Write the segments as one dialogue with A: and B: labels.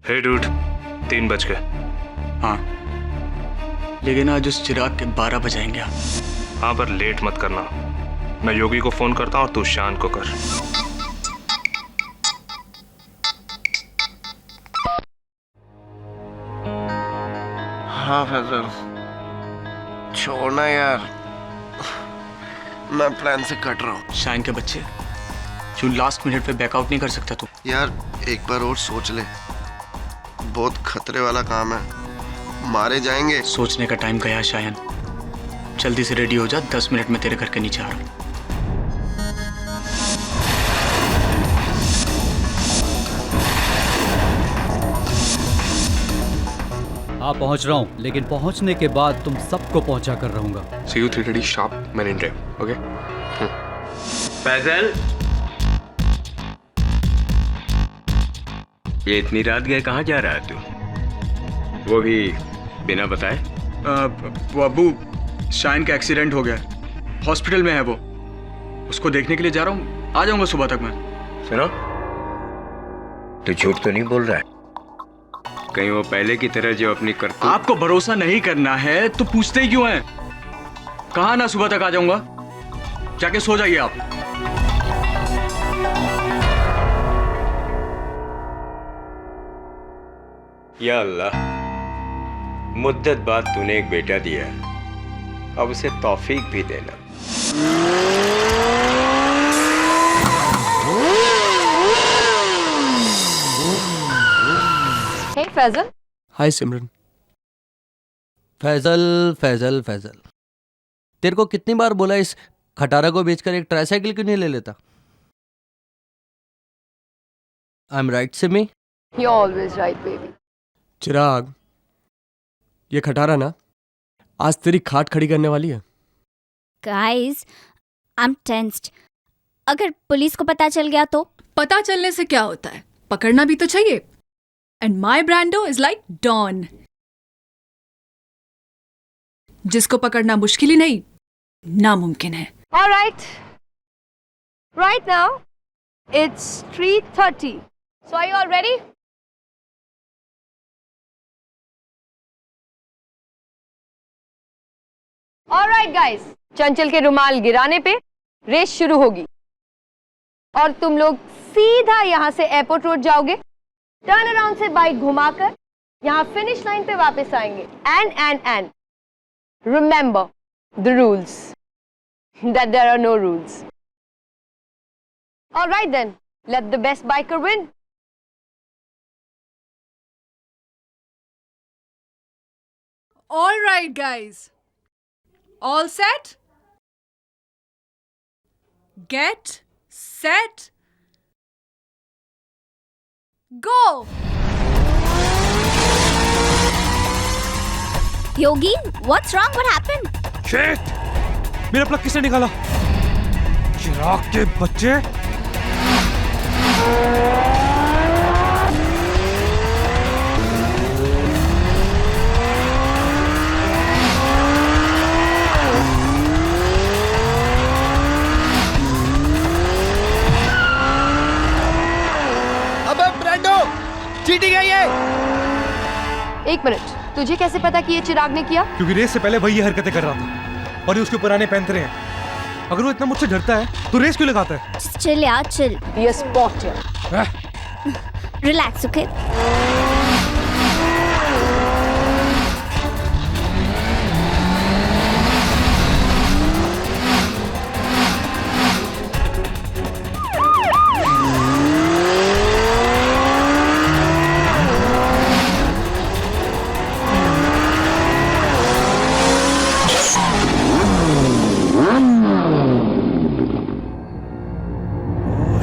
A: हे dude, 3 बज गए।
B: हाँ, लेकिन आज उस चिराग के 12 बजाएंगे आप।
A: हाँ, पर लेट मत करना। मैं योगी को फोन करता हूँ और तू शान को कर।
C: हाँ फैजल, छोड़ना यार, मैं प्लान से कट रहा हूँ।
B: शाइन के बच्चे, क्यों लास्ट मिनट पे बैकआउट नहीं कर सकता तू?
C: यार एक बार और सोच ले, बहुत खतरे वाला काम है, मारे जाएंगे।
B: सोचने का टाइम गया शायन, जल्दी से रेडी हो जा, 10 मिनट में तेरे घर के नीचे आ रहा हूँ।
D: हाँ पहुंच रहा हूँ, लेकिन पहुंचने के बाद तुम सबको पहुंचा कर रहूंगा।
E: See you 3:30 sharp, Marine Drive, okay?
F: Faizal, ये इतनी रात गए कहाँ जा रहा है तू? वो भी बिना बताए?
B: वो अब्बू, शाइन का एक्सीडेंट हो गया, हॉस्पिटल में है वो, उसको देखने के लिए जा रहा हूँ, आ जाऊंगा सुबह तक मैं।
F: सुनो, तू झूठ तो नहीं बोल रहा है? कहीं वो पहले की तरह जो अपनी करतूत।
B: आपको भरोसा नहीं करना है तो पूछते ही क्यों हैं? कहा ना सुबह तक आ जाऊंगा, जाके सो जाइए आप।
F: या अल्लाह, मुद्दत बाद तूने एक बेटा दिया, अब उसे तौफीक भी देना।
G: Hey फैजल।
E: Hi सिमरन।
D: फैजल फैजल फैजल, तेरे को कितनी बार बोला इस खटारा को बेचकर एक ट्राईसाइकिल क्यों नहीं ले लेता? I am right Simi?
G: You're always right, baby.
E: चिराग, ये खटारा ना आज तेरी खाट खड़ी करने वाली है।
H: Guys, I'm tensed. अगर पुलिस को पता चल गया तो?
I: पता चलने से क्या होता है, पकड़ना भी तो चाहिए। And my Brando is like Dawn. जिसको पकड़ना मुश्किल ही नहीं, नामुमकिन है।
G: All right. Right now, it's 3:30. So are you all ready? All right, guys. चंचल के रुमाल गिराने पे रेस शुरू होगी और तुम लोग सीधा यहाँ से एयरपोर्ट रोड जाओगे, टर्न अराउंड से बाइक घुमाकर यहाँ फिनिश लाइन पे वापस आएंगे। And remember the rules, that there are no rules. All right then, let the best biker win.
I: All right, guys. All set? Get set. Go.
H: Yogi, what's wrong? What happened?
J: Shit! मेरा plug किसने निकाला? चिराग के बच्चे!
C: अबे Brando, cheating है ये।
G: एक minute, तुझे कैसे पता कि ये चिराग ने किया?
J: क्योंकि रेस से पहले वही ये हरकतें कर रहा था और ये उसके पुराने पैंतरे हैं। अगर वो इतना मुझसे डरता है तो रेस क्यों लगाता है?
H: Chill यार, chill.
G: Be a sport here.
H: Relax, okay?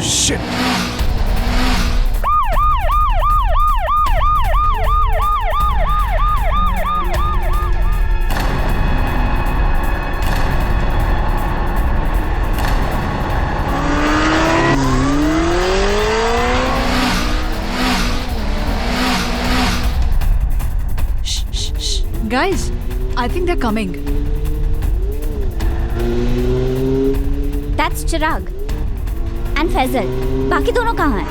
J: Shit!
I: Guys, I think they're coming.
H: That's Chirag. And Faisal. बाकी दोनों कहाँ हैं?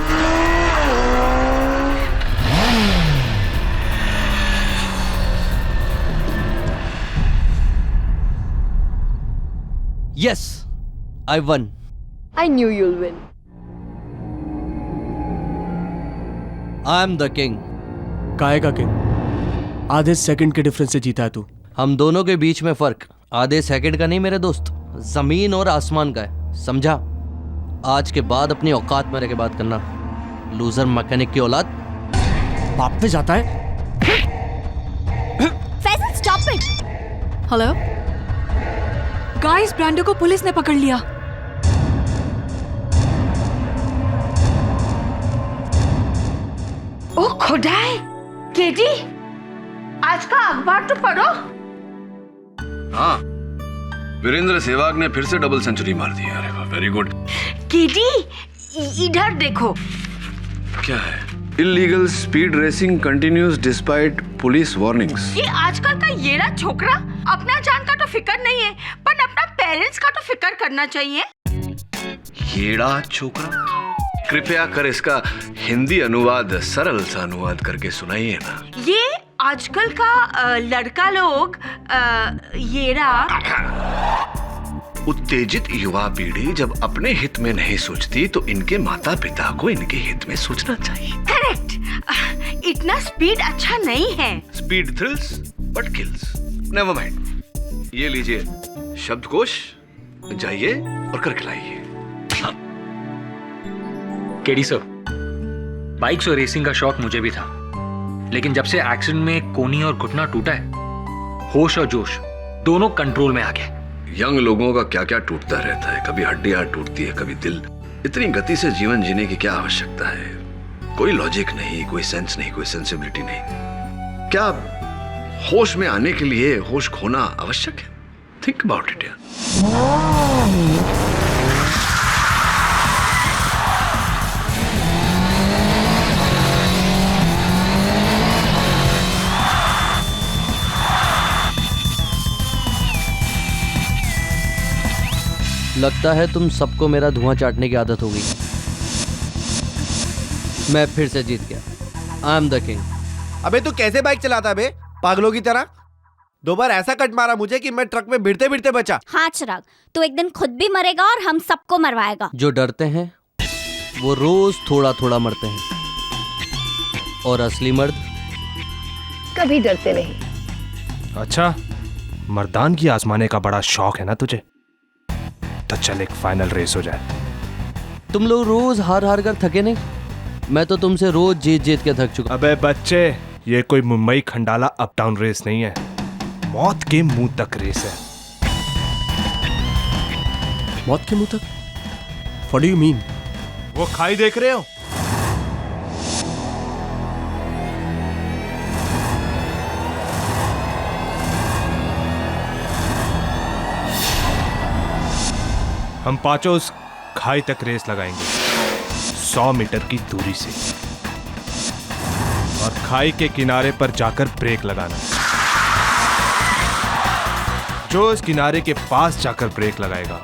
D: Yes, I one.
G: I knew you'll win.
D: I am the king.
E: काहे का किंग? आधे सेकंड के difference से जीता है तू।
D: हम दोनों के बीच में फर्क आधे सेकंड का नहीं मेरे दोस्त, जमीन और आसमान का है, समझा? आज के बाद अपनी औकात में रह के बात करना, लूजर मैकेनिक की औलाद।
E: बाप पे जाता है।
H: Faizal stop it.
I: Hello guys, Brando को पुलिस ने पकड़ लिया।
K: ओ खुदाए, केडी, आज का अखबार तो पढ़ो।
C: हाँ, वीरेंद्र सहवाग ने फिर से डबल सेंचुरी मार दी। अरे वाह, वेरी गुड।
K: केडी, इधर देखो।
C: क्या है? Illegal speed racing continues despite police warnings.
K: ये आजकल का येड़ा छोकरा अपना जान का तो फिक्र नहीं है, पर अपना पेरेंट्स का तो फिक्र करना चाहिए।
C: येड़ा छोकरा? कृपया कर इसका हिंदी अनुवाद सरल सा अनुवाद करके सुनाइए ना।
K: ये आजकल का लड़का लोग येड़ा।
C: उत्तेजित युवा पीढ़ी जब अपने हित में नहीं सोचती तो इनके माता पिता को इनके हित में सोचना चाहिए।
K: करेक्ट। इतना स्पीड अच्छा नहीं है।
C: Speed thrills but kills. Never mind. ये लीजिए शब्दकोश, जाइए और करके लाइए।
L: केडी सर, बाइक्स और रेसिंग का शौक मुझे भी था, लेकिन जब से एक्सीडेंट में कोनी और घुटना टूटा है, होश और जोश दोनों कंट्रोल में आ गए।
C: यंग लोगों का क्या क्या टूटता रहता है, कभी हड्डियां टूटती है, कभी दिल। इतनी गति से जीवन जीने की क्या आवश्यकता है? कोई लॉजिक नहीं, कोई सेंस नहीं, कोई सेंसिबिलिटी नहीं। क्या होश में आने के लिए होश खोना आवश्यक है? थिंक अबाउट इट यार।
D: लगता है तुम सबको मेरा धुआं चाटने की आदत हो गई। मैं फिर से जीत गया। I am the king.
M: अबे तू कैसे बाइक चलाता है बे, पागलों की तरह? 2 बार ऐसा कट मारा मुझे कि मैं ट्रक में भिड़ते भिड़ते बचा।
H: हाँ चिराग, तू एक दिन खुद भी मरेगा और हम सबको मरवाएगा।
D: जो डरते हैं वो रोज थोड़ा थोड़ा मरते हैं, और असली मर्द
G: कभी डरते नहीं।
J: अच्छा, मर्दान की आजमाने का बड़ा शौक है ना तुझे? तो चल एक फाइनल रेस हो जाए।
D: तुम लोग रोज हार हार कर थके नहीं? मैं तो तुमसे रोज जीत जीत के थक चुका।
J: अबे बच्चे, ये कोई Mumbai Khandala up down race नहीं है, मौत के मुंह तक रेस है।
E: मौत के मुंह तक? What do you mean?
J: वो खाई देख रहे हो? हम पांचों उस खाई तक रेस लगाएंगे 100 मीटर की दूरी से, और खाई के किनारे पर जाकर ब्रेक लगाना। जो इस किनारे के पास जाकर ब्रेक लगाएगा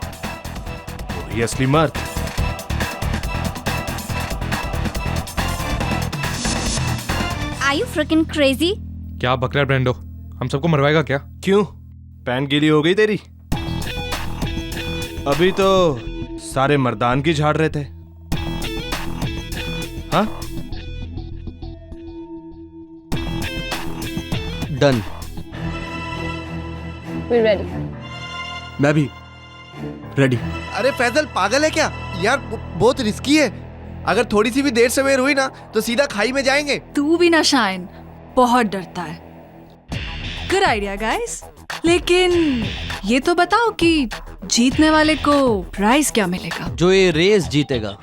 J: वही असली मर्द।
H: Are you freaking crazy?
J: क्या बक रहा है ब्रेंडो? हम सबको मरवाएगा क्या? क्यों? पैन गीली हो गई तेरी? अभी तो सारे मर्दान की झाड़ रहे थे। हाँ?
D: डन।
G: We're ready.
E: मैं भी रेडी।
M: अरे फैजल पागल है क्या यार? बहुत रिस्की है। अगर थोड़ी सी भी देर सवेर हुई ना तो सीधा खाई में जाएंगे।
I: तू भी ना शाइन, बहुत डरता है। गुड आइडिया गाइस, लेकिन ये तो बताओ कि जीतने वाले को प्राइज क्या मिलेगा?
D: जो ये रेस जीतेगा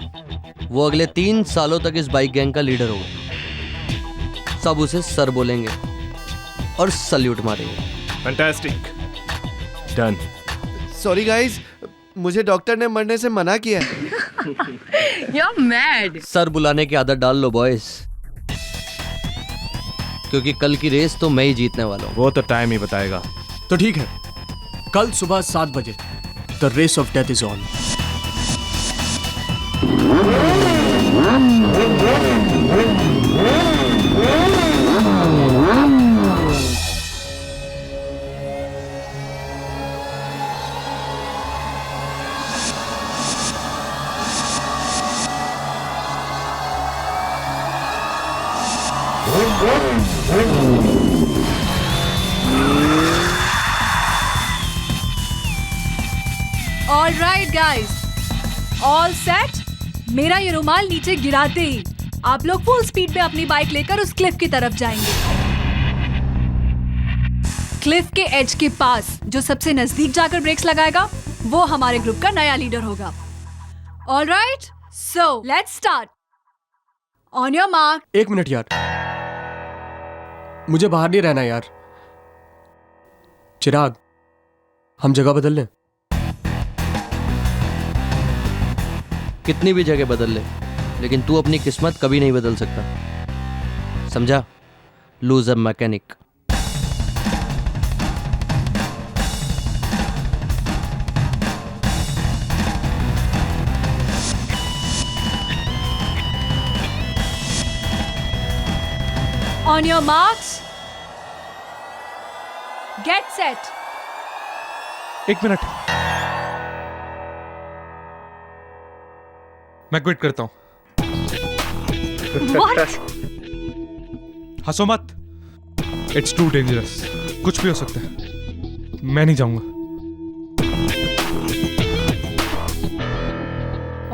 D: वो अगले 3 सालों तक इस बाइक गैंग का लीडर होगा। सब उसे सर बोलेंगे और सल्यूट मारेंगे।
J: फैंटास्टिक। डन।
M: सॉरी गाइस, मुझे डॉक्टर ने मरने से मना किया है।
K: You're mad.
D: सर बुलाने की आदत डाल लो बॉयज, क्योंकि कल की रेस तो मैं ही जीतने वाला हूँ।
J: वो तो टाइम ही बताएगा।
E: तो ठीक है, कल सुबह 7 बजे the race of death is on.
I: All right guys, all set. मेरा ये रुमाल नीचे गिराते ही आप लोग फुल स्पीड में अपनी बाइक लेकर उस क्लिफ की तरफ जाएंगे। क्लिफ के एज के पास जो सबसे नजदीक जाकर ब्रेक्स लगाएगा वो हमारे ग्रुप का नया लीडर होगा। All right, so let's start. On your mark.
E: 1 minute यार, मुझे बाहर नहीं रहना यार। चिराग, हम जगह बदल लें?
D: कितनी भी जगह बदल ले, लेकिन तू अपनी किस्मत कभी नहीं बदल सकता, समझा? Loser mechanic.
I: On your marks, get set.
J: 1 minute, मैं क्विट करता हूं।
I: What?
J: हंसो मत, इट्स टू डेंजरस। कुछ भी हो सकता है, मैं नहीं जाऊंगा।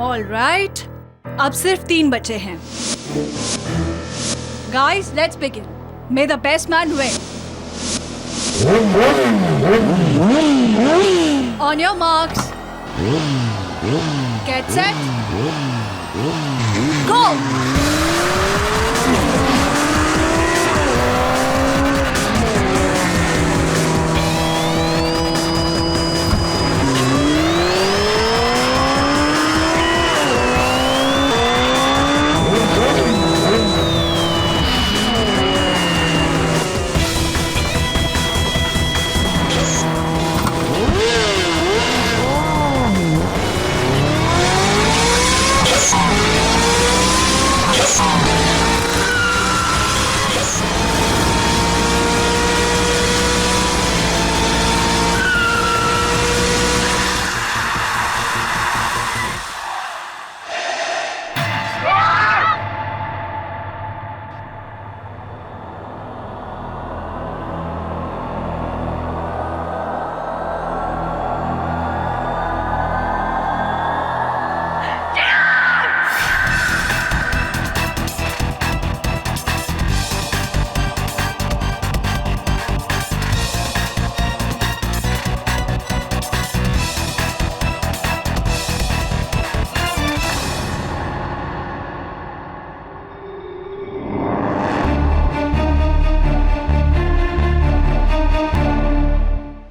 I: All right, अब सिर्फ 3 बचे हैं। Guys, let's begin. May the best man win. On your marks. Get set. Go!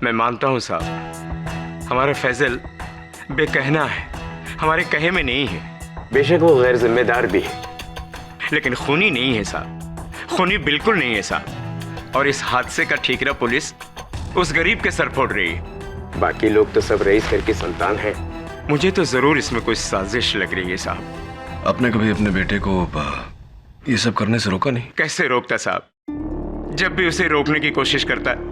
F: मैं मानता हूं साहब, हमारा फैजल बेकहना है, हमारे कहे में नहीं है। बेशक वो गैर जिम्मेदार भी है, लेकिन खूनी नहीं है साहब, खूनी बिल्कुल नहीं है साहब। और इस हादसे का ठीकरा पुलिस उस गरीब के सर फोड़ रही है। बाकी लोग तो सब रईस घर की संतान है। मुझे तो जरूर इसमें कोई साजिश लग रही है साहब।
C: आपने कभी अपने बेटे को ये सब करने से रोका नहीं?
F: कैसे रोकता साहब? जब भी उसे रोकने की कोशिश करता है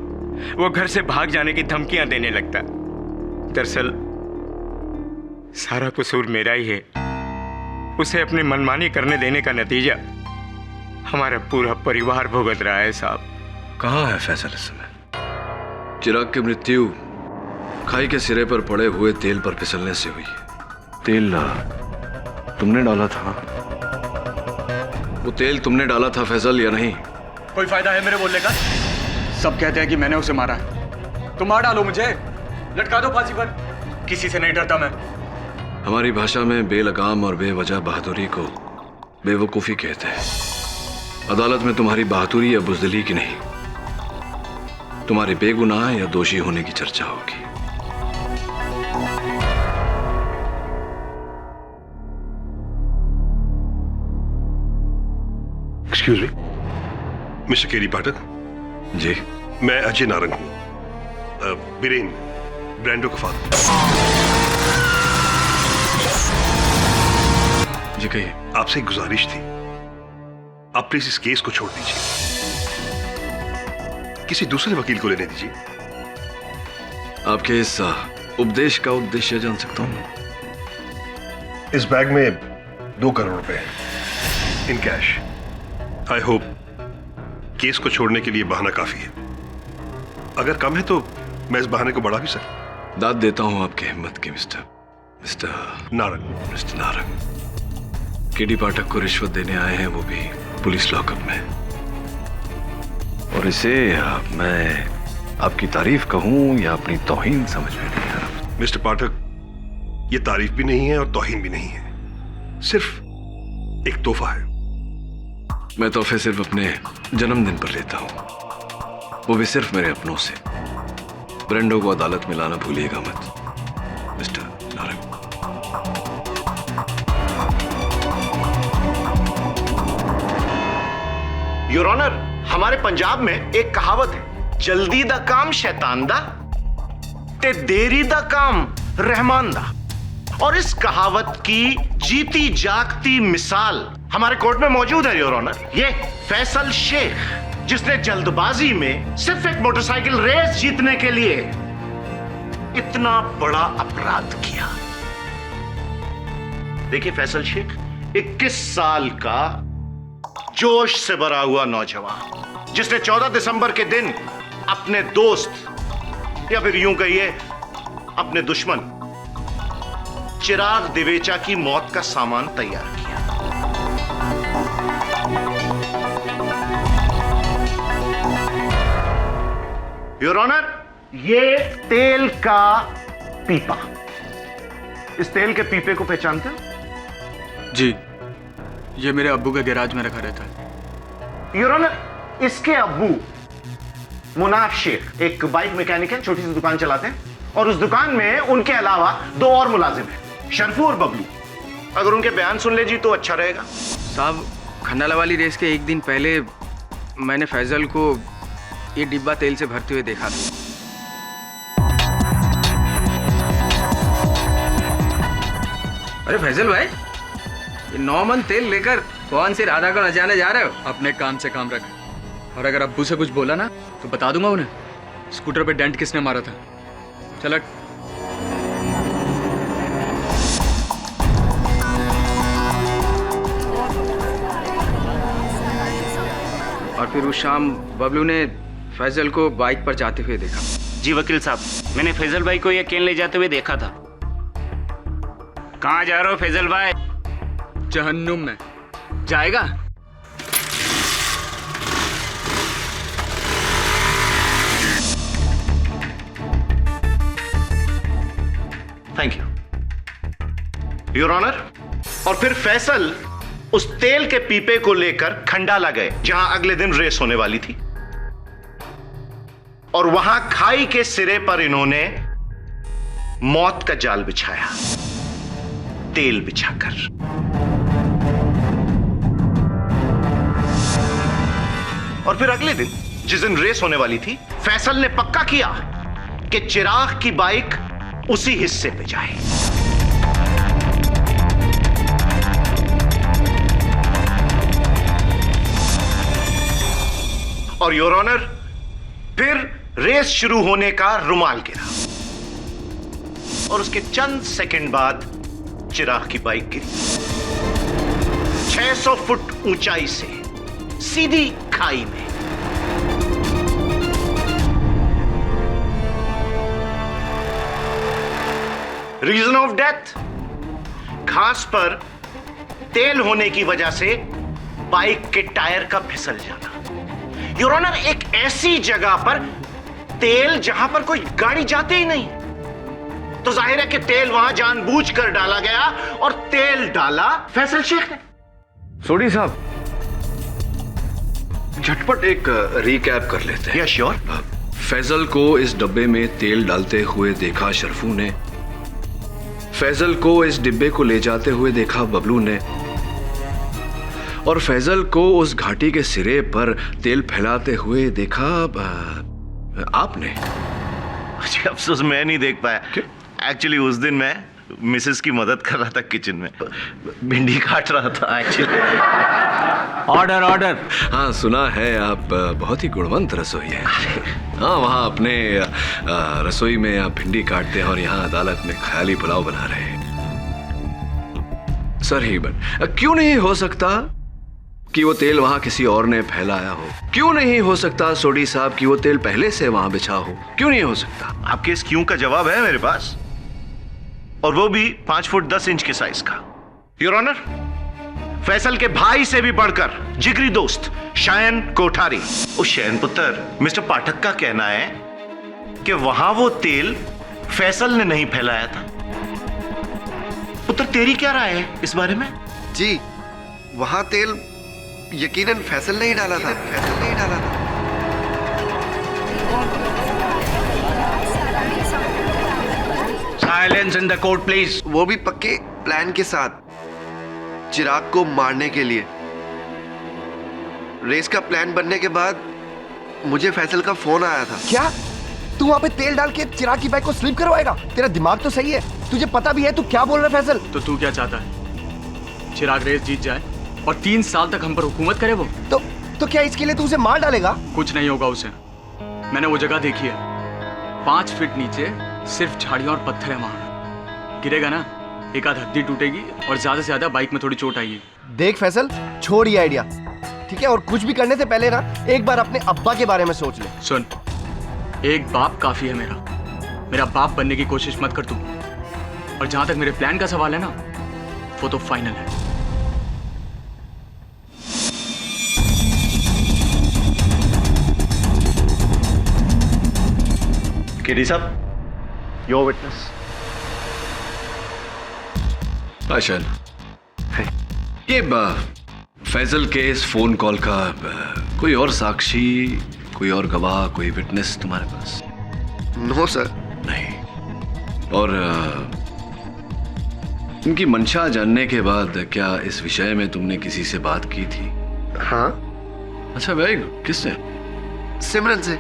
F: वो घर से भाग जाने की धमकियां देने लगता है। दरअसल सारा कसूर मेरा ही है। उसे अपनी मनमानी करने देने का नतीजा हमारा पूरा परिवार भुगत रहा है साहब।
C: कहाँ है फैसल इस समय? चिराग की मृत्यु खाई के सिरे पर पड़े हुए तेल पर फिसलने से हुई। तेल तुमने डाला था? वो तेल तुमने डाला था फैसल या नहीं?
B: कोई फायदा है मेरे बोलने का? सब कहते हैं कि मैंने उसे मारा है। तो मार डालो मुझे, लटका दो फांसी पर। किसी से नहीं डरता मैं।
C: हमारी भाषा में बेलगाम और बेवजह बहादुरी को बेवकूफ़ी कहते हैं। अदालत में तुम्हारी बहादुरी या बुज़दिली की नहीं, तुम्हारे बेगुनाह या दोषी होने की चर्चा होगी।
N: एक्सक्यूज मी, मिस्टर केरी पाठक।
C: जी,
N: मैं अजय नारंग हूँ, बीरेन ब्रांडो का फादर।
C: जी कहिए।
N: आपसे एक गुजारिश थी, आप प्लीज इस केस को छोड़ दीजिए, किसी दूसरे वकील को लेने दीजिए।
C: आपके इस उपदेश का उद्देश्य जान सकता हूँ?
N: इस बैग में 2 करोड़ रुपए हैं in cash. I hope case को छोड़ने के लिए बहाना काफी है। अगर कम है तो मैं इस बहाने को बढ़ा भी सकता।
C: दाद देता हूं आपकी हिम्मत की मिस्टर नारंग। केडी पाठक को रिश्वत देने आए हैं, वो भी पुलिस लॉकअप में। और इसे मैं आपकी तारीफ कहूं या अपनी तौहीन समझ में नहीं आ रहा।
N: मिस्टर पाठक, ये तारीफ भी नहीं है और तौहीन भी नहीं है, सिर्फ एक तोहफा है।
C: मैं तोहफे सिर्फ अपने जन्मदिन पर लेता हूं, वो भी सिर्फ मेरे अपनों से। ब्रेंडो को अदालत में लाना भूलिएगा मत मिस्टर नारंग।
O: योर ऑनर, हमारे पंजाब में एक कहावत है, जल्दी दा काम शैतान दा ते देरी दा काम रहमान दा। और इस कहावत की जीती जागती मिसाल हमारे कोर्ट में मौजूद है योर ऑनर। ये फैसल शेख, जिसने जल्दबाजी में सिर्फ एक मोटरसाइकिल रेस जीतने के लिए इतना बड़ा अपराध किया। देखिए फैसल शेख 21 साल का जोश से भरा हुआ नौजवान, जिसने 14 दिसंबर के दिन अपने दोस्त या फिर यूं कहिए अपने दुश्मन चिराग दिवेचा की मौत का सामान तैयार किया। योर ऑनर, ये तेल का पीपा, इस तेल के पीपे को पहचानते हो?
B: जी, ये मेरे अब्बू के गैराज में रखा रहता है।
O: योर ऑनर, इसके अब्बू मुनाफ शेख एक बाइक मैकेनिक है, छोटी सी दुकान चलाते हैं, और उस दुकान में उनके अलावा 2 और मुलाजिम हैं, शरफू और बबलू। अगर उनके बयान सुन ले जी तो अच्छा रहेगा।
B: साहब, खंडाला वाली रेस के एक दिन पहले मैंने फैजल को ये डिब्बा तेल से भरते हुए देखा था। अरे फैजल भाई, ये 9 मन तेल लेकर कौन सी राधा को नचाने जा रहे हो?
P: अपने काम से काम रख, और अगर अब्बू से कुछ बोला ना तो बता दूंगा उन्हें स्कूटर पे डेंट किसने मारा था। चल हट।
B: और फिर उस शाम बबलू ने फैजल को बाइक पर जाते हुए देखा।
F: जी वकील साहब, मैंने फैजल भाई को ये केन ले जाते हुए देखा था। कहाँ जा रहे हो फैजल भाई?
P: जहन्नुम में
F: जाएगा?
O: Thank you your honour. और फिर फैसल उस तेल के पीपे को लेकर खंडाला गए, जहां अगले दिन रेस होने वाली थी, और वहां खाई के सिरे पर इन्होंने मौत का जाल बिछाया, तेल बिछाकर। और फिर अगले दिन जिस दिन रेस होने वाली थी, फैसल ने पक्का किया कि चिराग की बाइक उसी हिस्से पे जाए। और योर ऑनर, फिर रेस शुरू होने का रुमाल गिरा, और उसके चंद सेकंड बाद चिराग की बाइक गिरी 600 फुट ऊंचाई से सीधी खाई में। रीजन ऑफ डेथ, घास पर तेल होने की वजह से बाइक के टायर का फिसल जाना। योर ऑनर, एक ऐसी जगह पर तेल जहां पर कोई गाड़ी जाती ही नहीं, तो जाहिर है कि तेल वहां जानबूझकर डाला गया, और तेल डाला फैसल शेख ने।
C: सोडी साहब, झटपट एक रिकैप कर लेते हैं।
O: Yes sure.
C: फैजल को इस डब्बे में तेल डालते हुए देखा शरफू ने, फैजल को इस डिब्बे को ले जाते हुए देखा बबलू ने, और फैजल को उस घाटी के सिरे पर तेल फैलाते हुए देखा आपने।
O: अच्छा, अफसोस मैं नहीं देख पाया। एक्चुअली उस दिन मैं मिसेस की मदद कर रहा था किचन में, भिंडी काट रहा था एक्चुअली।
C: Order order. हाँ, सुना है आप बहुत ही गुणवंत रसोई हैं। हाँ, वहाँ अपने रसोई में आप भिंडी काटते हैं और यहाँ अदालत में ख्याली पुलाव बना रहे हैं। सर ही क्यों नहीं हो सकता कि वो तेल वहां किसी और ने फैलाया हो? क्यों नहीं हो सकता सोडी साहब कि वो तेल पहले से वहां बिछा हो? क्यों नहीं हो सकता?
O: आपके इस क्यों का जवाब है मेरे पास, और वो भी 5 फुट 10 इंच के साइज का। योर ऑनर, फैसल के भाई से भी बढ़कर जिगरी दोस्त शायन कोठारी, उस शयन पुत्र मिस्टर पाठक का कहना है कि वहां वो तेल फैसल ने नहीं फैलाया था। पुत्र, तेरी क्या राय है इस बारे में?
M: जी, वहां तेल यकीनन फैसल ने ही डाला था। फैसल ने ही डाला था।
O: Silence in the court please.
M: वो भी पक्के प्लान के साथ, चिराग को मारने के लिए। रेस का प्लान बनने के बाद मुझे फैसल का फोन आया था।
Q: क्या तू वहां पे तेल डाल के चिराग की बाइक को स्लिप करवाएगा? तेरा दिमाग तो सही है, तुझे पता भी है तू क्या बोल रहा है फैसल?
B: तो तू क्या चाहता है? चिराग रेस जीत जाए और 3 साल तक हम पर हुकूमत करे वो?
Q: तो क्या इसके लिए तू उसे मार डालेगा?
B: कुछ नहीं होगा उसे। मैंने वो जगह देखी है, 5 फीट नीचे सिर्फ झाड़ियां और पत्थर है वहां। गिरेगा ना, एक आध हड्डी टूटेगी और ज्यादा से ज्यादा बाइक में थोड़ी चोट आएगी।
Q: देख फैसल, छोड़ ये आइडिया, ठीक है? और कुछ भी करने से पहले ना एक बार अपने अब्बा के बारे में सोच ले।
B: सुन, एक बाप काफी है मेरा बाप बनने की कोशिश मत कर तू। और जहां तक मेरे प्लान का सवाल है ना, वो तो फाइनल है।
O: केडी साहब, योर विटनेस।
C: आशन, ये फैजल के इस फोन कॉल का कोई और साक्षी, कोई और गवाह, कोई विटनेस तुम्हारे पास?
M: No sir.
C: नहीं। और इनकी मंशा जानने के बाद क्या इस विषय में तुमने किसी से बात की थी?
M: हाँ।
C: अच्छा, वेरी गुड। किससे?
M: सिमरन से।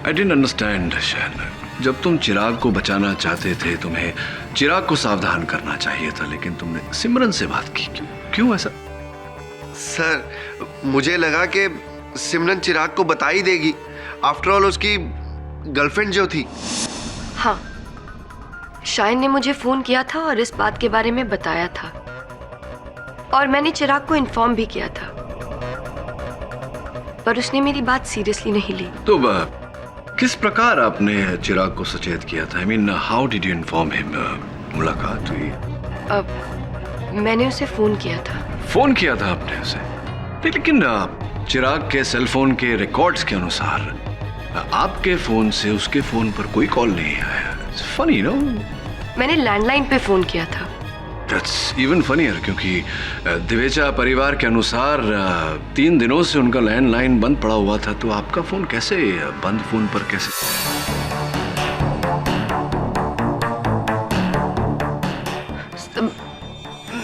C: I didn't understand, शैन। जब तुम चिराग को बचाना चाहते थे, तुम्हें चिराग को सावधान करना चाहिए था, लेकिन तुमने सिमरन से बात की। क्यों ऐसा?
M: सर, मुझे लगा कि सिमरन चिराग को बता ही देगी। आफ्टर ऑल उसकी गर्लफ्रेंड जो थी।
R: हाँ, शायन ने मुझे फोन किया था और इस बात के बारे में बताया था, और मैंने चिराग को इन्फॉर्म भी किया था, पर उसने मेरी बात सीरियसली नहीं ली।
C: तो किस प्रकार आपने चिराग को सचेत किया था? I mean, how did you inform him? मुलाकात हुई?
R: मैंने उसे फोन किया था।
C: फोन किया था आपने उसे? लेकिन चिराग के सेल फोन के रिकॉर्ड्स के अनुसार आपके फोन से उसके फोन पर कोई कॉल नहीं आया। It's funny, no?
R: मैंने लैंडलाइन पे फोन किया था।
C: That's even funnier, क्योंकि दिवेचा परिवार के अनुसार 3 दिनों से उनका लैंडलाइन बंद पड़ा हुआ था, तो आपका फोन कैसे बंद फोन पर कैसे?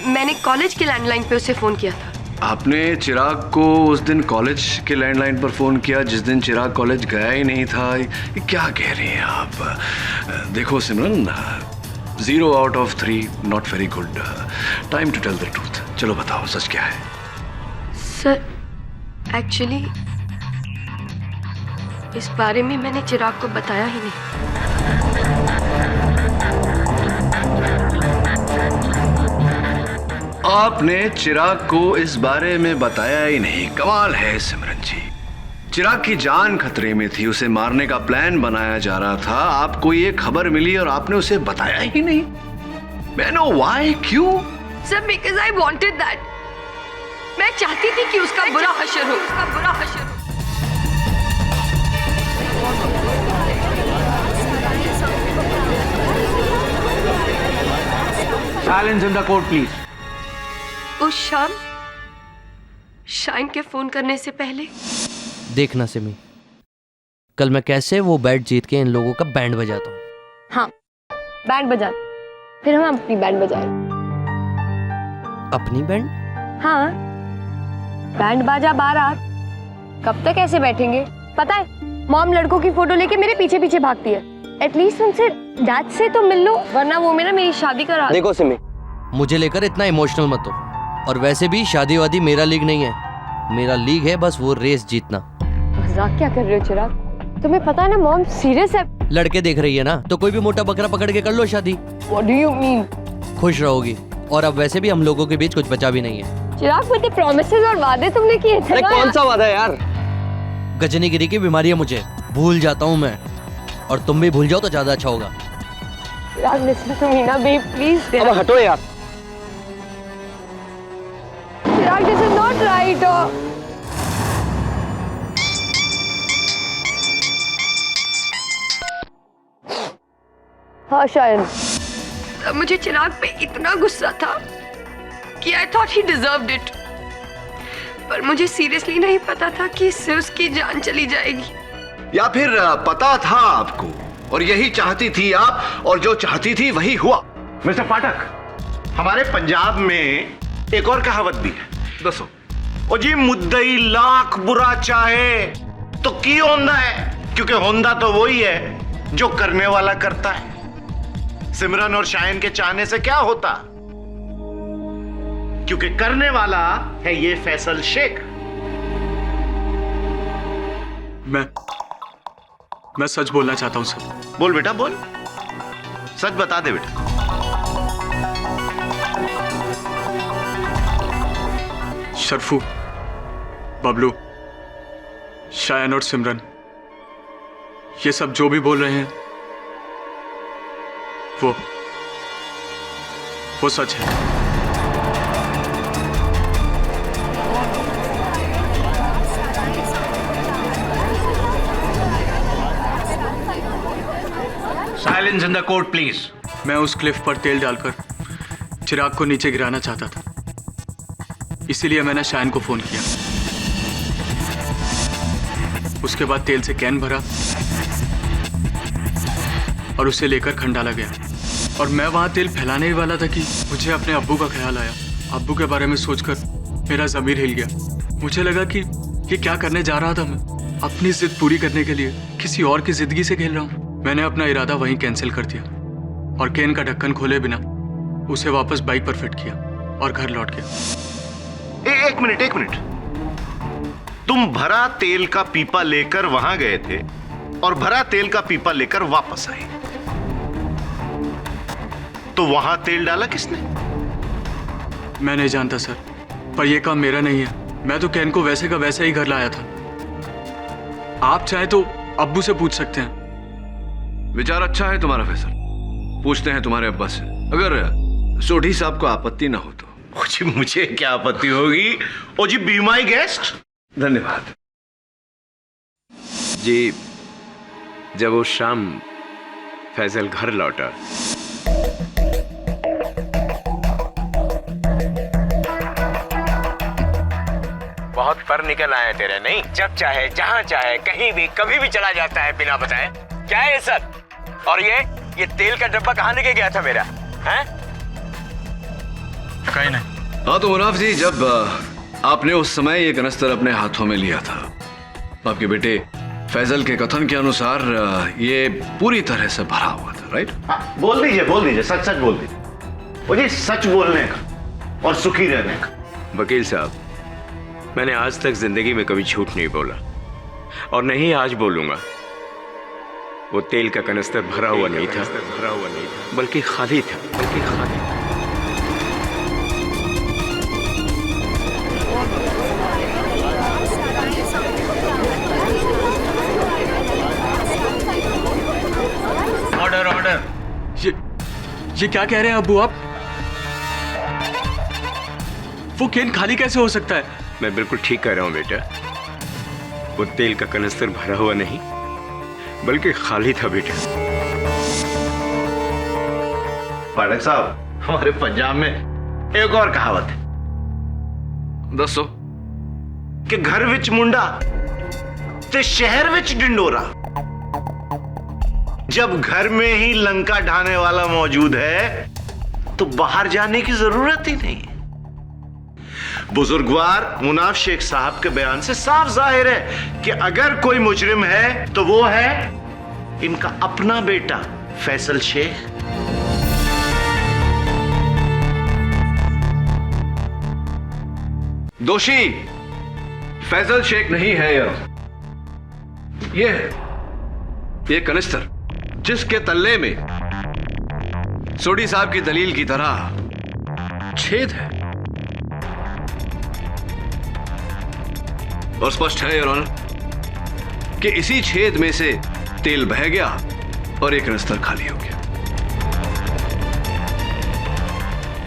R: मैंने कॉलेज के लैंडलाइन पे उसे फोन किया था।
C: आपने चिराग को उस दिन कॉलेज के लैंडलाइन पर फोन किया जिस दिन चिराग कॉलेज गया ही नहीं था? ये क्या कह रही हैं आप? देखो सिमरन, 0 out of 3 not very good. Time to tell the truth. चलो बताओ, सच क्या है?
R: सर, एक्चुअली इस बारे में मैंने चिराग को बताया ही नहीं।
C: आपने चिराग को इस बारे में बताया ही नहीं? कमाल है सिमरन जी। चिराग की जान खतरे में थी, उसे मारने का प्लान बनाया जा रहा था, आपको ये खबर मिली और आपने उसे बताया ही नहीं। मैं नो व्हाई, क्यों?
R: Sir, because I wanted that. मैं चाहती थी कि उसका बुरा हश्र हो, उसका बुरा हश्र हो।
F: Silence in the court please.
R: उस शाम शाइन के फोन करने से पहले
D: देखना सिमी, कल मैं कैसे वो बैट जीत के इन लोगों का बैंड बजाता हूँ।
G: हाँ, बैंड बजा, फिर हम अपनी बैंड बजाएं।
D: अपनी बैंड?
G: हाँ, बैंड बाजा बारात। कब तक ऐसे बैठेंगे? पता है, मॉम लड़कों की फोटो लेके मेरे पीछे पीछे भागती है। एटलीस्ट उनसे डैड से तो मिल लो, वरना वो मेरी शादी करा।
D: देखो सिमी, मुझे लेकर इतना इमोशनल मत हो। और वैसे भी शादी वादी मेरा लीग नहीं है, मेरा लीग है बस वो रेस जीतना।
G: मजाक क्या कर रहे हो चिराग? तुम्हें पता है ना मॉम सीरियस है।
D: लड़के देख रही है ना, तो कोई भी मोटा बकरा पकड़ के कर लो शादी।
G: What do you mean?
D: खुश रहोगी। और अब वैसे भी हम लोगों के बीच कुछ बचा भी नहीं है।
G: चिराग बड़े प्रॉमिसेस और वादे तुमने किए थे।
D: अरे
G: ना
D: कौन
G: यार?
D: सा वादा यार? गजनीगिरी की बीमारी है मुझे, भूल जाता हूँ मैं। और तुम भी भूल जाओ तो ज्यादा अच्छा होगा।
G: चिराग लिसन टू मी ना बेब, प्लीज।
D: अब हटो यार।
G: चिराग, दिस इज नॉट राइट। हाँ शायन,
R: तब मुझे चिराग पे इतना गुस्सा था कि I thought he deserved it, पर मुझे सीरियसली नहीं पता था कि इससे उसकी जान चली जाएगी।
C: या फिर पता था आपको और यही चाहती थी आप, और जो चाहती थी वही हुआ।
O: मिस्टर पाठक, हमारे पंजाब में एक और कहावत भी है।
C: दसो।
O: ओ जी, मुद्दई लाख बुरा चाहे तो की होंदा है, क्योंकि होंदा तो वही है जो करने वाला करता है। सिमरन और शायन के चाहने से क्या होता, क्योंकि करने वाला है ये फैसल शेख।
B: मैं सच बोलना चाहता हूं सर।
O: बोल बेटा बोल, सच बता दे बेटा।
B: शर्फू, बबलू, शायन और सिमरन, ये सब जो भी बोल रहे हैं वो सच है।
O: Silence in the court please.
B: मैं उस क्लिफ पर तेल डालकर चिराग को नीचे गिराना चाहता था, इसीलिए मैंने शायन को फोन किया। उसके बाद तेल से कैन भरा और उसे लेकर खंडाला गया। और मैं वहां तेल फैलाने ही वाला था कि मुझे अपने अब्बू का ख्याल आया। अब्बू के बारे में सोचकर मेरा ज़मीर हिल गया। मुझे लगा कि ये क्या करने जा रहा था मैं। अपनी जिद पूरी करने के लिए किसी और की जिंदगी से खेल रहा हूँ। मैंने अपना इरादा वहीं कैंसिल कर दिया और कैन का ढक्कन खोले बिना उसे वापस बाइक पर फिट किया और घर लौट गया।
O: एक मिनट, तुम भरा तेल का पीपा लेकर वहां गए थे और भरा तेल का पीपा लेकर वापस आए, तो वहां तेल डाला किसने?
B: मैं नहीं जानता सर, पर यह काम मेरा नहीं है। मैं तो कैन को वैसे का वैसे ही घर लाया था। आप चाहे तो अब्बू से पूछ सकते हैं।
C: विचार अच्छा है तुम्हारा फैसल, पूछते हैं तुम्हारे अब्बा से, अगर सोढ़ी साहब को आपत्ति ना हो तो।
O: जी मुझे क्या आपत्ति होगी? ओ जी, बी माई गेस्ट।
C: धन्यवाद
F: जी। जब उस शाम फैजल घर लौटा बहुत पर निकल आए तेरे, नहीं? जब चाहे जहां चाहे कहीं भी कभी भी चला जाता है बिना बताए। क्या है ये सब? और ये तेल का डब्बा कहां लेके गया था मेरा? हैं?
C: कहीं नहीं। हाँ तो मुनाफ जी, जब आपने उस समय ये कनस्तर अपने हाथों में लिया था, आपके बेटे फैजल के कथन के अनुसार ये पूरी तरह से भरा हुआ था, राइट?
O: बोल दीजिए, सच बोल दीजिए। ओ जी, सच बोलने का और सुखी रहने का।
F: वकील साहब, मैंने आज तक जिंदगी में कभी झूठ नहीं बोला और नहीं आज बोलूंगा। वो तेल का कनस्तर भरा हुआ नहीं था, बल्कि खाली था।
O: ऑर्डर।
B: ये क्या कह रहे हैं अब्बू आप? वो केन खाली कैसे हो सकता है?
F: मैं बिल्कुल ठीक कह रहा हूं बेटा। वो तेल का कनस्तर भरा हुआ नहीं बल्कि खाली था बेटा।
O: पाठक साहब, हमारे पंजाब में एक और कहावत है।
C: दसो।
O: कि घर विच मुंडा ते शहर विच डिंडोरा। जब घर में ही लंका ढाने वाला मौजूद है तो बाहर जाने की जरूरत ही नहीं है। बुजुर्गवार मुनाफ शेख साहब के बयान से साफ जाहिर है कि अगर कोई मुजरिम है तो वो है इनका अपना बेटा फैसल शेख।
C: दोषी फैजल शेख नहीं है ये कनिस्तर जिसके तल्ले में सोडी साहब की दलील की तरह छेद है और स्पष्ट है योर ऑनर कि इसी छेद में से तेल बह गया और एक कनिस्तर खाली हो गया।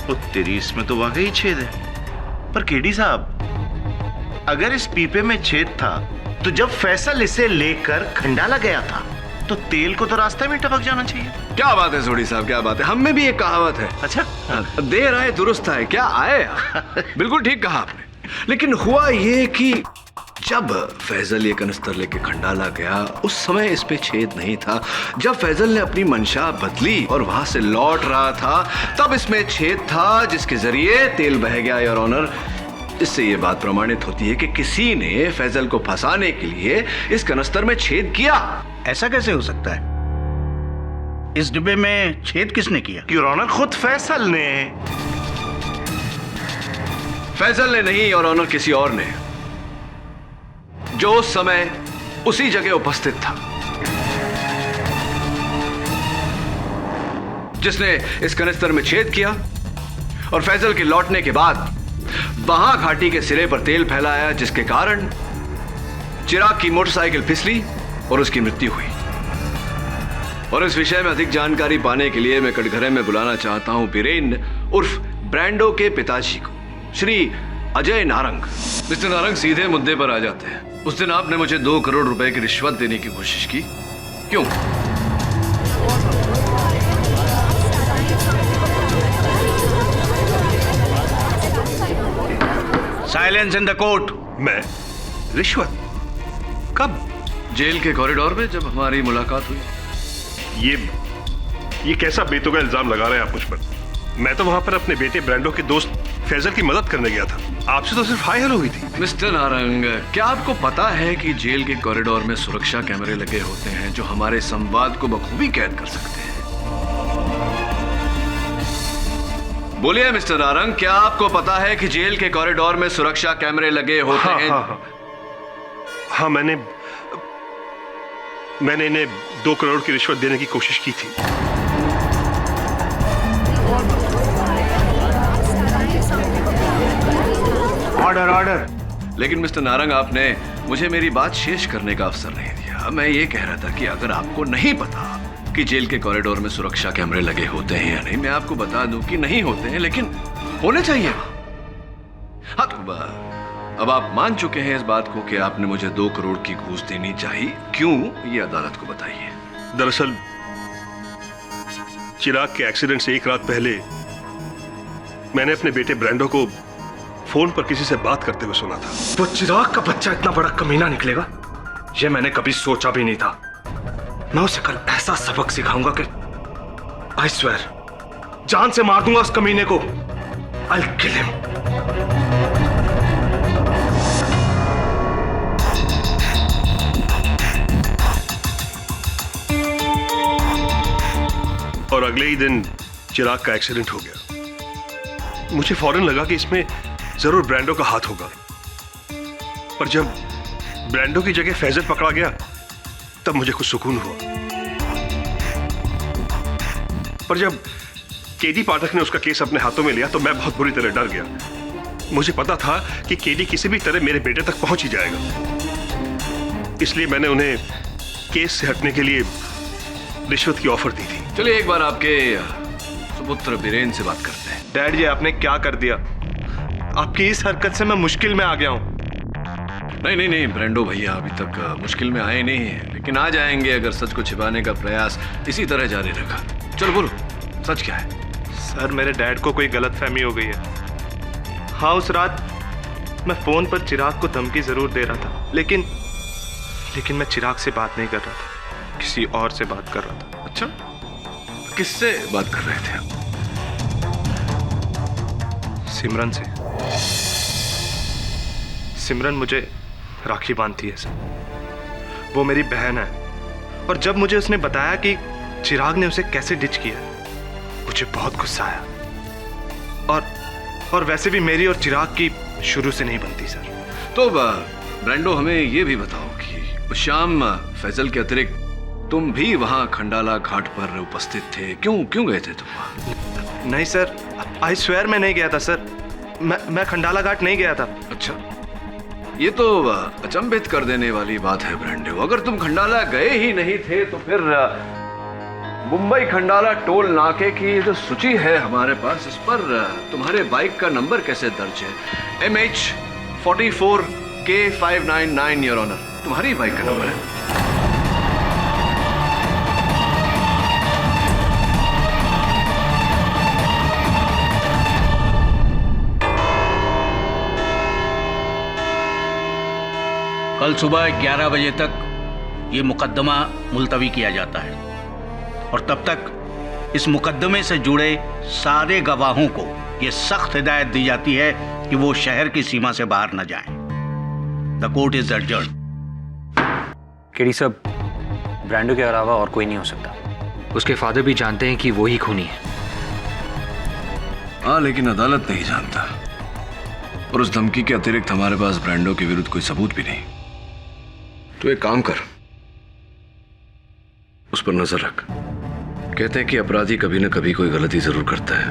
O: तो तेरी इसमें तो वाकई छेद है। पर केडी साहब, अगर इस पीपे में छेद था तो जब फैसल इसे लेकर खंडाला गया था तो तेल को तो रास्ते में टपक जाना चाहिए।
C: क्या बात है सोडी साहब, क्या बात है। हम में भी एक कहावत है, अच्छा देर आए दुरुस्त आए। क्या आए? बिल्कुल ठीक कहा आपने। लेकिन हुआ ये कि जब फैजल ये कनिस्तर लेके खंडाला गया उस समय इस पे छेद नहीं था। जब फैजल ने अपनी मंशा बदली और वहां से लौट रहा था तब इसमें छेद था जिसके जरिए तेल बह गया योर ऑनर। इससे ये बात प्रमाणित होती है कि किसी ने फैजल को फंसाने के लिए इस कनिस्तर में छेद किया।
O: ऐसा कैसे हो सकता है? इस डिब्बे में छेद किसने किया? योर ऑनर, खुद फैसल ने।
C: फैजल ने नहीं योर ऑनर, किसी और ने, जो उस समय उसी जगह उपस्थित था, जिसने इस कनिस्तर में छेद किया और फैजल के लौटने के बाद वहां घाटी के सिरे पर तेल फैलाया, जिसके कारण चिराग की मोटरसाइकिल फिसली और उसकी मृत्यु हुई। और इस विषय में अधिक जानकारी पाने के लिए मैं कटघरे में बुलाना चाहता हूं बीरेन उर्फ ब्रांडो के पिताजी को, श्री अजय नारंग। मिस्टर नारंग, सीधे मुद्दे पर आ जाते हैं। उस दिन आपने मुझे 2 करोड़ रुपए की रिश्वत देने की कोशिश की, क्यों?
O: Silence in the court.
N: मैं? रिश्वत? कब?
C: जेल के कॉरिडोर में जब हमारी मुलाकात हुई।
N: ये कैसा बेतुका इल्जाम लगा रहे हैं आप मुझ पर? मैं तो वहां पर अपने बेटे ब्रांडो के दोस्त फैजल की मदद करने गया था। आपसे तो सिर्फ हाय हेलो हुई थी।
C: मिस्टर नारंग, क्या आपको पता है कि जेल के कॉरिडोर में सुरक्षा कैमरे लगे होते हैं जो हमारे संवाद को बखूबी कैद कर सकते हैं? बोलिए मिस्टर नारंग, क्या आपको पता है कि जेल के कॉरिडोर में सुरक्षा कैमरे लगे होते हैं?
N: हाँ, मैंने इन्हें 2 करोड़ की रिश्वत देने की कोशिश की थी।
C: Order order. लेकिन मिस्टर नारंग, आपने मुझे मेरी बात शेष करने का अवसर नहीं दिया। मैं ये कह रहा था कि अगर आपको नहीं पता कि जेल के कॉरिडोर में सुरक्षा कैमरे लगे होते हैं या नहीं, मैं आपको बता दूं कि नहीं होते हैं, लेकिन होने चाहिए। हाँ, तो अब आप मान चुके हैं इस बात को कि आपने मुझे 2 करोड़ की घूस देनी चाहिए। क्यों, ये अदालत को बताइए।
N: दरअसल चिराग के एक्सीडेंट से 1 रात पहले मैंने अपने बेटे ब्रांडो को फोन पर किसी से बात करते हुए सुना था।
A: वो चिराग का बच्चा इतना बड़ा कमीना निकलेगा, ये मैंने कभी सोचा भी नहीं था। मैं उसे कल ऐसा सबक सिखाऊंगा कि आई स्वेयर जान से मार दूंगा उस कमीने को। I will kill him.
N: और अगले ही दिन चिराग का एक्सीडेंट हो गया। मुझे फौरन लगा कि इसमें जरूर ब्रांडो का हाथ होगा, पर जब ब्रांडो की जगह फैजल पकड़ा गया तब मुझे कुछ सुकून हुआ। पर जब केडी पाठक ने उसका केस अपने हाथों में लिया तो मैं बहुत बुरी तरह डर गया। मुझे पता था कि केडी किसी भी तरह मेरे बेटे तक पहुंच ही जाएगा, इसलिए मैंने उन्हें केस से हटने के लिए रिश्वत की ऑफर दी थी।
C: चलिए एक बार आपके सुपुत्र बीरेन से बात करते हैं।
A: डैड जी, आपने क्या कर दिया? आपकी इस हरकत से मैं मुश्किल में आ गया हूं।
C: नहीं, ब्रांडो भैया अभी तक मुश्किल में आए नहीं हैं, लेकिन आ जाएंगे अगर सच को छिपाने का प्रयास इसी तरह जारी रखा। चलो बोलो, सच क्या है?
A: सर, मेरे डैड को कोई गलतफहमी हो गई है। हाँ, उस रात मैं फोन पर चिराग को धमकी जरूर दे रहा था, लेकिन मैं चिराग से बात नहीं कर रहा था, किसी और से बात कर रहा था।
C: अच्छा, किससे बात कर रहे थे आप?
A: सिमरन से। सिमरन मुझे राखी बांधती है सर, वो मेरी बहन है। और जब मुझे उसने बताया कि चिराग ने उसे कैसे डिच किया, मुझे बहुत गुस्सा आया। और वैसे भी मेरी और चिराग की शुरू से नहीं बनती सर।
C: तो ब्रांडो, हमें ये भी बताओ कि उस शाम फैजल के अतिरिक्त तुम भी वहां खंडाला घाट पर उपस्थित थे। क्यों गए थे तुम वहां?
A: नहीं सर, आई स्वेयर मैं नहीं गया था सर। मैं खंडाला घाट नहीं गया था।
C: अच्छा, ये तो अचंभित कर देने वाली बात है ब्रांडो। अगर तुम खंडाला गए ही नहीं थे तो फिर मुंबई खंडाला टोल नाके की जो सूची है हमारे पास, इस पर तुम्हारे बाइक का नंबर कैसे दर्ज है? MH44K599 योर ऑनर, तुम्हारी बाइक का नंबर है।
S: कल सुबह 11 बजे तक ये मुकदमा मुलतवी किया जाता है और तब तक इस मुकदमे से जुड़े सारे गवाहों को ये सख्त हिदायत दी जाती है कि वो शहर की सीमा से बाहर न जाएं। The court is adjourned.
L: KD साहब, ब्रांडो के अलावा और कोई नहीं हो सकता। उसके फादर भी जानते हैं कि वो ही खूनी है।
C: हाँ, लेकिन अदालत नहीं जानता, और उस धमकी के अतिरिक्त हमारे पास ब्रांडो के विरुद्ध कोई सबूत भी नहीं। तो एक काम कर, उस पर नजर रख। कहते हैं कि अपराधी कभी न कभी कोई गलती जरूर करता है।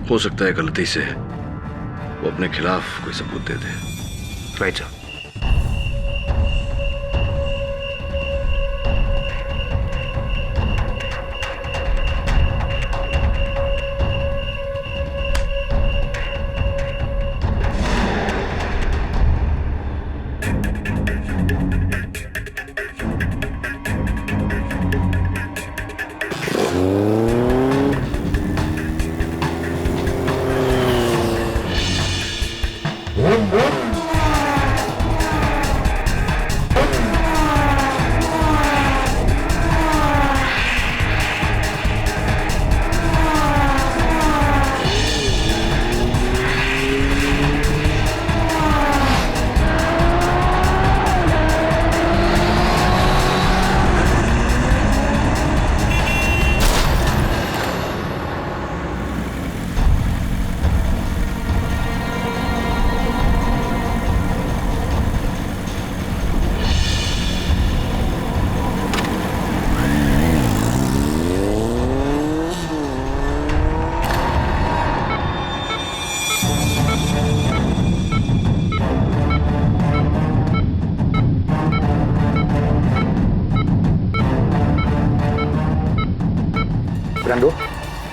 C: हो सकता है गलती से वो अपने खिलाफ कोई सबूत दे दे।
L: Right sir.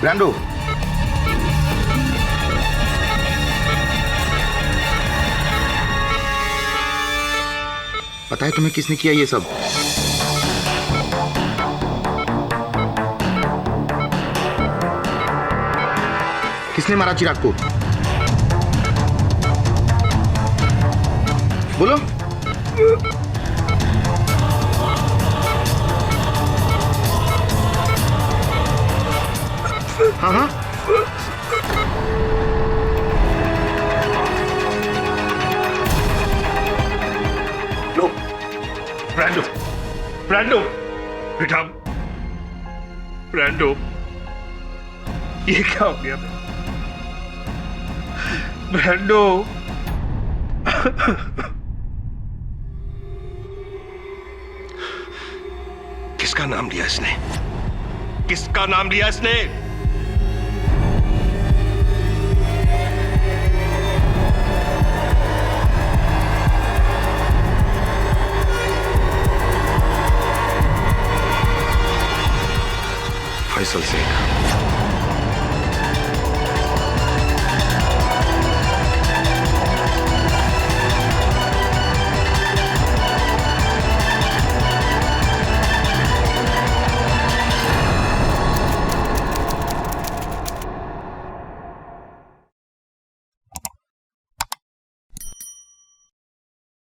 O: ब्रांडो, पता है तुम्हें किसने किया ये सब? किसने मारा चिराग को? बोलो। हाँ हाँ,
N: लो, ब्रांडो, ब्रांडो, बेटा, ब्रांडो, ये क्या हो गया? ब्रांडो, किसका नाम लिया इसने? किसका नाम लिया इसने?
C: फैसल शेख।